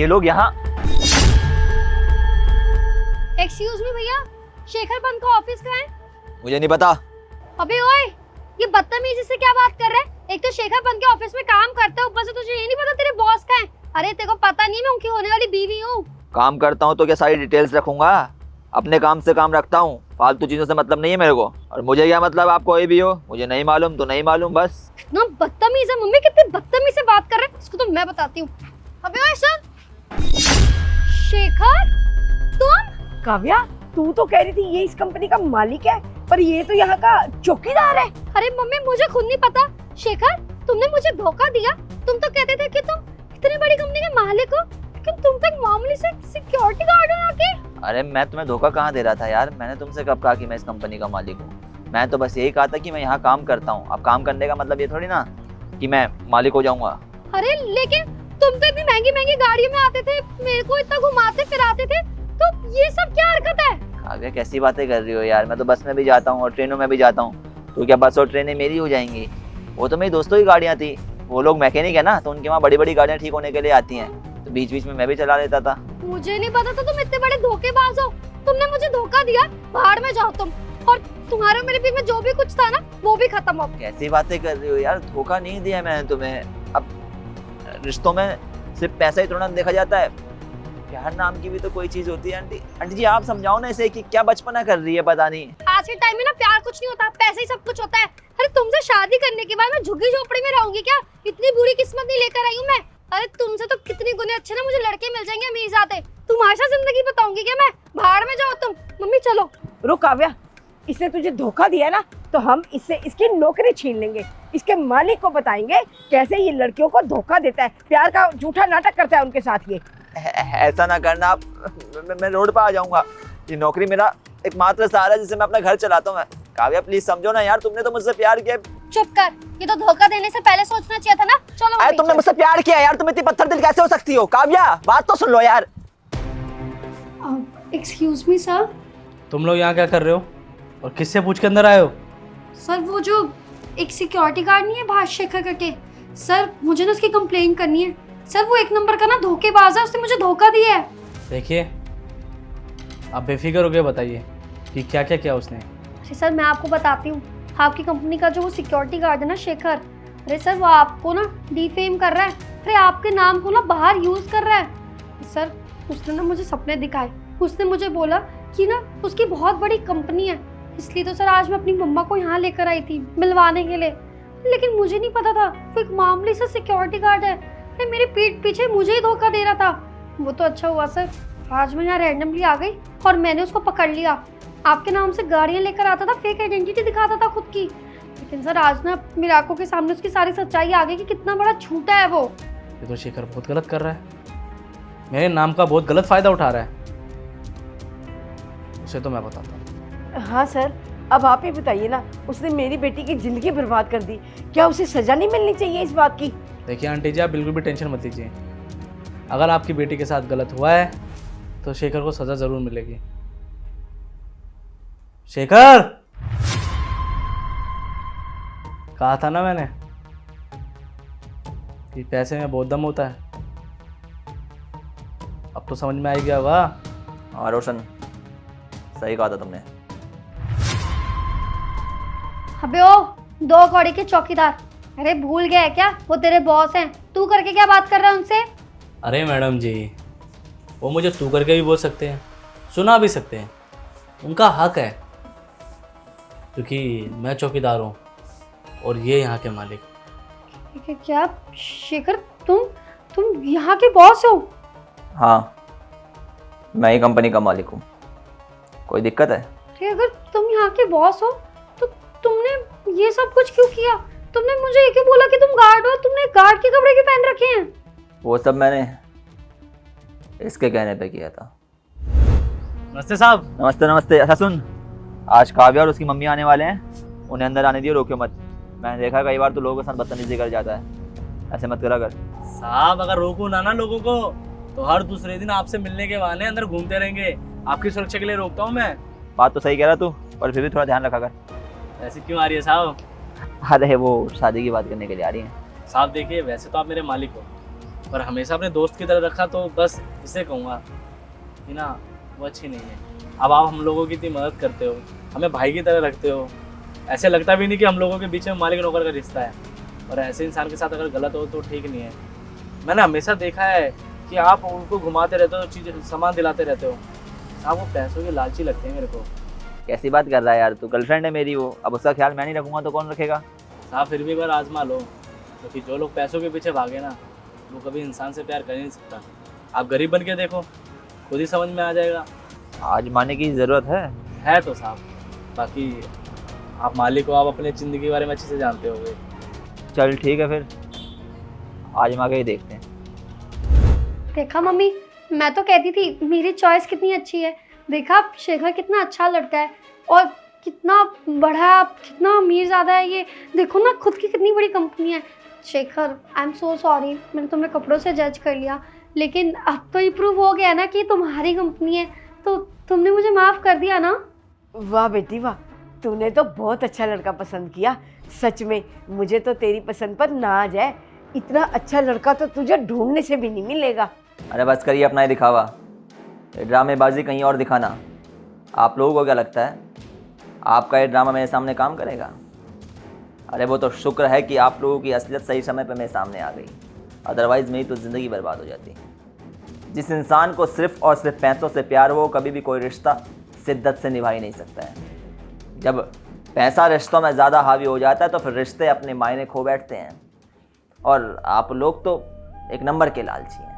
ये लोग यहाँ। एक्सक्यूज मी भैया, शेखर पंत का ऑफिस कहाँ है? मुझे नहीं पता। अबे ओए, ये बदतमीजी से क्या बात कर रहा है? एक तो शेखर पंत के ऑफिस में काम करता है, ऊपर से तुझे ये नहीं पता तेरे बॉस का है? अरे तेरे को पता नहीं मैं उनकी होने वाली बीवी हूँ। काम करता हूँ तो क्या सारी डिटेल्स रखूंगा? अपने काम से काम रखता हूँ, फालतू चीजों से मतलब नहीं है मेरे को। और मुझे क्या मतलब आप कोई भी हो, मुझे नहीं मालूम तो नहीं मालूम बस। इतना बदतमीज है, मम्मी कितनी बदतमीज से बात कर रहे हैं, इसको तो मैं बताती हूँ। अबे ओए सुन, शेखर तुम? काव्या, तू तो कह रही थी ये इस कंपनी का मालिक है, पर ये तो यहाँ का चौकीदार है। अरे मम्मी मुझे खुद नहीं पता। शेखर तुमने मुझे धोखा दिया। तुम तो कहते थे कि तुम इतनी बड़ी कंपनी के मालिक हो, लेकिन तुम तो एक मामूली से सिक्योरिटी गार्ड हो यहाँ के। अरे मैं तुम्हें धोखा कहाँ दे रहा था यार? मैंने तुमसे कब कहा कि मैं इस कंपनी का मालिक हूँ? मैं तो बस यही कहा था कि मैं यहाँ काम करता हूँ। अब काम करने का मतलब ये थोड़ी ना कि मैं मालिक हो जाऊंगा। अरे लेकिन तुम तो इतनी महंगी महंगी गाड़ियों में आते थे, मेरे को इतना घुमाते फिराते थे, तो ये सब क्या हरकत है? आगे कैसी बातें कर रही हो यार? मैं तो बस में भी जाता हूँ और ट्रेनों में भी जाता हूँ, तो क्या बस और ट्रेनें मेरी हो जाएंगी? वो तो मेरी दोस्तों की गाड़ियाँ थी, वो लोग मैकेनिक है ना, तो उनके वहाँ बड़ी बड़ी गाड़ियाँ ठीक होने के लिए आती हैं, तो बीच बीच में मैं भी चला लेता था। मुझे नहीं पता था तुम इतने बड़े धोखेबाज हो। तुमने मुझे धोखा दिया, बाहर में जाओ तुम। और तुम्हारे मेरे बीच में जो भी कुछ था ना, वो भी खत्म हो। कैसी बातें कर रही हो यार? धोखा नहीं दिया मैंने तुम्हें। अब रिश्तों में सिर्फ पैसा ही थोड़ा ना देखा जाता है, प्यार नाम की भी तो कोई चीज होती है। आंटी आंटी जी आप समझाओ ना इसे कि क्या बचपना कर रही है, पता नहीं। आज के टाइम में ना प्यार कुछ नहीं होता, पैसे ही सब कुछ होता है। अरे तुमसे शादी करने के बाद मैं झुग्गी झोपड़ी में रहूंगी क्या? इतनी बुरी किस्मत नहीं लेकर आई हूँ मैं। अरे तुमसे तो कितनी गुने अच्छे ना मुझे लड़के मिल जाएंगे अमीर ज़ादे। तुम्हारे साथ जिंदगी बताऊंगी क्या मैं? बाहर में जाओ तुम। मम्मी चलो। रुक काव्या, इसने तुझे धोखा दिया ना, तो हम इससे इसकी नौकरी छीन लेंगे। इसके मालिक को बताएंगे कैसे ये लड़कियों को धोखा देता है, प्यार का झूठा नाटक करता है उनके साथ। ये ऐसा ना करना आप, मैं रोड पर आ जाऊंगा। ये नौकरी मेरा एकमात्र सहारा है जिससे मैं अपना घर चलाता हूँ। काव्या प्लीज समझो ना यार, तुमने तो मुझसे प्यार किया। चुप कर, ये तो धोखा देने से पहले सोचना चाहिए था ना। चलो अरे तुमने मुझसे प्यार किया यार, तुम इतनी पत्थर दिल कैसे हो सकती हो? काव्या बात तो सुन लो यार। Excuse me sir. तुम लोग यहाँ क्या कर रहे हो और किससे पूछ के अंदर आए हो? सर वो जो एक सिक्योरिटी गार्ड नहीं है भाष शेखर करके, सर मुझे ना उसकी कंप्लेन करनी है। सर वो एक नंबर का ना धोखेबाज है, उसने मुझे धोखा दिया है। देखिए आप बेफिक्र होकर बताइए कि क्या क्या किया उसने। अरे सर मैं आपको बताती हूँ, आपकी कंपनी का जो वो सिक्योरिटी गार्ड है ना शेखर, अरे सर वो आपको ना डिफेम कर रहा है। अरे आपके नाम को ना बाहर यूज कर रहा है। सर उसने ना मुझे सपने दिखाए, उसने मुझे बोला कि ना उसकी बहुत बड़ी कंपनी है, इसलिए तो सर आज मैं अपनी मम्मा को यहाँ लेकर आई थी मिलवाने के लिए। लेकिन मुझे नहीं पता था वो एक मामूली सा सिक्योरिटी गार्ड है। अरे मेरे पीठ पीछे मुझे ही धोखा दे रहा था। वो तो अच्छा हुआ सर आज मैं यहाँ रैंडमली आ गई और मैंने उसको पकड़ लिया। आपके नाम से गाड़ियाँ लेकर आता था, फेक आइडेंटिटी दिखाता था खुद की। लेकिन सर आज ना मेरी आंखों के सामने उसकी सारी सच्चाई आ गई कि कितना बड़ा झूठा है वो। ये तो शेखर बहुत गलत कर रहा है, मेरे नाम का बहुत गलत फायदा उठा रहा है। उसे तो मैं बताता हूँ। हाँ सर, अब आप ही बताइए ना, उसने मेरी बेटी की जिंदगी बर्बाद कर दी, क्या उसे सजा नहीं मिलनी चाहिए इस बात की? देखिए आंटी जी आप बिल्कुल भी टेंशन मत लीजिए, अगर आपकी बेटी के साथ गलत हुआ है तो शेखर को सज़ा ज़रूर मिलेगी। शेखर, कहा था ना मैंने कि पैसे में बहुत दम होता है। अब तो समझ में आ गया होगा। हाँ रोशन, सही कहा था तुमने। अबे ओ दो कौड़ी के चौकीदार, अरे भूल गया है क्या? वो तेरे बॉस हैं। तू करके क्या बात कर रहा है उनसे? अरे मैडम जी, वो मुझे तू करके भी बोल सकते हैं, सुना भी सकते हैं, उनका हक है, क्योंकि मैं चौकीदार हूँ और ये यहाँ के मालिक। क्या शेखर तुम यहाँ के बॉस हो? हाँ मैं ही कंपनी का मालिक हूँ, कोई दिक्कत है? अरे अगर तुम यहाँ के बॉस हो तो तुमने ये सब कुछ क्यों किया? तुमने मुझे ये क्यों बोला कि तुम गार्ड हो? तुमने गार्ड के कपड़े क्यों पहन रखे हैं? वो सब मैंने इसके कहने पे किया था। नमस्ते साहब। नमस्ते नमस्ते। अच्छा सुन, आज काव्या और उसकी मम्मी आने वाले हैं, उन्हें अंदर आने दियो, रोकियो मत। मैंने देखा कई बार तो लोगों के साथ बदतमीजी कर जाता है, ऐसे मत करा कर। साहब अगर रोको ना लोगों को तो हर दूसरे दिन आपसे मिलने के बहाने अंदर घूमते रहेंगे। आपकी सुरक्षा के लिए रोकता हूँ मैं। बात तो सही कह रहा तू, पर फिर भी थोड़ा ध्यान रखा कर। ऐसी क्यों आ रही है साहब? अरे वो शादी की बात करने के लिए आ रही है। साहब देखिए, वैसे तो आप मेरे मालिक हो, पर हमेशा अपने दोस्त की तरह रखा, तो बस इसे कहूँगा कि ना वो अच्छी नहीं है। अब आप हम लोगों की इतनी मदद करते हो, हमें भाई की तरह रखते हो, ऐसे लगता भी नहीं कि हम लोगों के बीच में मालिक नौकर का रिश्ता है। और ऐसे इंसान के साथ अगर गलत हो तो ठीक नहीं है। मैंने हमेशा देखा है कि आप उनको घुमाते रहते हो, चीज़ें सामान दिलाते रहते हो। साहब वो पैसों के लालची लगते हैं मेरे को। कैसी बात कर रहा है यार तू? गर्लफ्रेंड है मेरी वो, अब उसका ख्याल मैं नहीं रखूँगा तो कौन रखेगा? साहब फिर भी एक बार आजमा लो, क्योंकि जो लोग पैसों के पीछे भागे ना, वो कभी इंसान से प्यार कर ही नहीं सकता। आप गरीब बन के देखो, खुद ही समझ में आ जाएगा। आजमाने की ज़रूरत है तो साहब, बाकी आप मालिक हो, आप अपनी ज़िंदगी के बारे में अच्छे से जानते होगे। चल ठीक है फिर, आजमा के ही देखते हैं। देखा मम्मी, मैं तो कहती थी मेरी चॉइस कितनी अच्छी है। देखा शेखर कितना अच्छा लड़का है और कितना बड़ा, कितना अमीर ज़्यादा है ये। देखो ना खुद की कितनी बड़ी कंपनी है। Shekhar I am so sorry, मैंने तुम्हें कपड़ों से जज कर लिया, लेकिन अब तो ये प्रूव हो गया ना कि तुम्हारी कंपनी है, तो तुमने मुझे माफ़ कर दिया ना। वाह बेटी वाह, तूने तो बहुत अच्छा लड़का पसंद किया। सच में मुझे तो तेरी पसंद पर नाज है। इतना अच्छा लड़का तो तुझे ढूंढने से भी नहीं मिलेगा। अरे बस करिए अपना ही दिखावा, ये ड्रामेबाजी कहीं और दिखाना। आप लोगों को क्या लगता है आपका ये ड्रामा मेरे सामने काम करेगा? अरे वो तो शुक्र है कि आप लोगों की असलियत सही समय पर मेरे सामने आ गई, अदरवाइज़ मेरी तो ज़िंदगी बर्बाद हो जाती। जिस इंसान को सिर्फ़ और सिर्फ पैसों से प्यार हो, कभी भी कोई रिश्ता शिद्दत से निभा ही नहीं सकता है। जब पैसा रिश्तों में ज़्यादा हावी हो जाता है तो फिर रिश्ते अपने मायने खो बैठते हैं। और आप लोग तो एक नंबर के लालची हैं।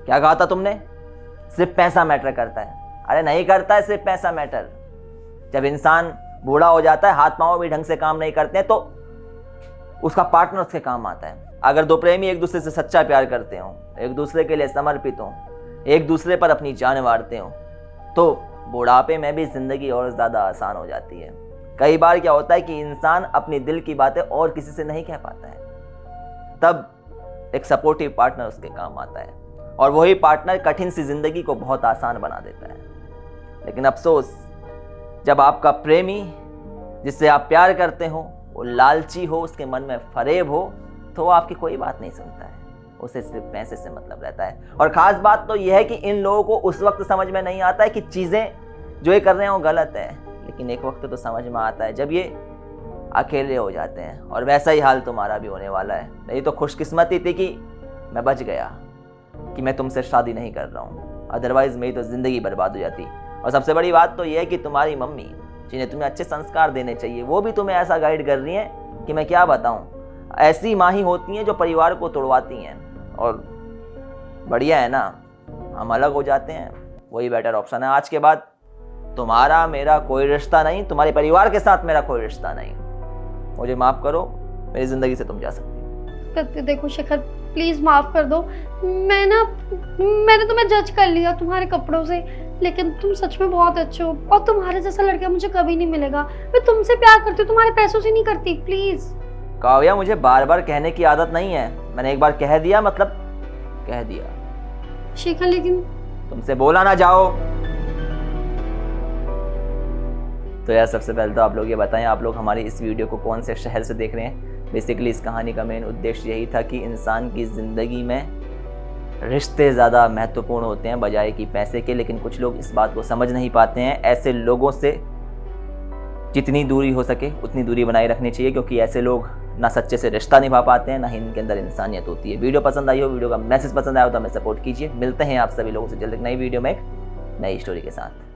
क्या कहा था तुमने? सिर्फ पैसा मैटर करता है? अरे नहीं करता है सिर्फ पैसा मैटर। जब इंसान बूढ़ा हो जाता है, हाथ पांव भी ढंग से काम नहीं करते हैं, तो उसका पार्टनर उसके काम आता है। अगर दो प्रेमी एक दूसरे से सच्चा प्यार करते हों, एक दूसरे के लिए समर्पित हों, एक दूसरे पर अपनी जान वारते हों, तो बुढ़ापे में भी ज़िंदगी और ज़्यादा आसान हो जाती है। कई बार क्या होता है कि इंसान अपनी दिल की बातें और किसी से नहीं कह पाता है, तब एक सपोर्टिव पार्टनर उसके काम आता है, और वही पार्टनर कठिन सी ज़िंदगी को बहुत आसान बना देता है। लेकिन अफसोस, जब आपका प्रेमी जिससे आप प्यार करते हो वो लालची हो, उसके मन में फरेब हो, तो वो आपकी कोई बात नहीं सुनता है। उसे सिर्फ पैसे से मतलब रहता है। और ख़ास बात तो यह है कि इन लोगों को उस वक्त समझ में नहीं आता है कि चीज़ें जो ये कर रहे हैं वो गलत है, लेकिन एक वक्त तो समझ में आता है जब ये अकेले हो जाते हैं। और वैसा ही हाल तुम्हारा भी होने वाला है। मेरी तो खुशकिस्मती थी कि मैं बच गया, कि मैं तुमसे शादी नहीं कर रहा हूँ, अदरवाइज़ मेरी तो ज़िंदगी बर्बाद हो जाती। और सबसे बड़ी बात तो यह है कि तुम्हारी मम्मी, जिन्हें तुम्हें अच्छे संस्कार देने चाहिए, वो भी तुम्हें ऐसा गाइड कर रही हैं कि मैं क्या बताऊँ। ऐसी माँ ही होती हैं जो परिवार को तोड़वाती हैं। और बढ़िया है ना, हम अलग हो जाते हैं, वही बेटर ऑप्शन है। आज के बाद तुम्हारा मेरा कोई रिश्ता नहीं, तुम्हारे परिवार के साथ मेरा कोई रिश्ता नहीं। मुझे माफ़ करो, मेरी ज़िंदगी से तुम जा सकती हो। देखो शेखर, प्लीज़ माफ़ कर दो। मैंने तुम्हें जज कर लिया तुम्हारे कपड़ों से, लेकिन तुम सच में बहुत अच्छे हो, और तुम्हारे जैसा लड़का मुझे कभी नहीं मिलेगा। मैं तुमसे प्यार करती हूँ, तुम्हारे पैसों से नहीं करती। प्लीज़ काव्या, मुझे बार बार कहने की आदत नहीं है। मैंने एक बार कह दिया मतलब कह दिया। शेखर लेकिन तुमसे बोला ना जाओ। तो यार सबसे पहले तो आप लोग ये बताएं, आप लोग हमारी इस वीडियो को कौन से शहर से देख रहे हैं। बेसिकली इस कहानी का मेन उद्देश्य यही था कि इंसान की ज़िंदगी में रिश्ते ज़्यादा महत्वपूर्ण होते हैं बजाय कि पैसे के। लेकिन कुछ लोग इस बात को समझ नहीं पाते हैं। ऐसे लोगों से जितनी दूरी हो सके उतनी दूरी बनाए रखनी चाहिए, क्योंकि ऐसे लोग ना सच्चे से रिश्ता निभा पाते हैं, ना ही इनके अंदर इंसानियत होती है। वीडियो पसंद आई हो, वीडियो का मैसेज पसंद आया हो तो हमें सपोर्ट कीजिए। मिलते हैं आप सभी लोगों से जल्द एक नई वीडियो में एक नई स्टोरी के साथ।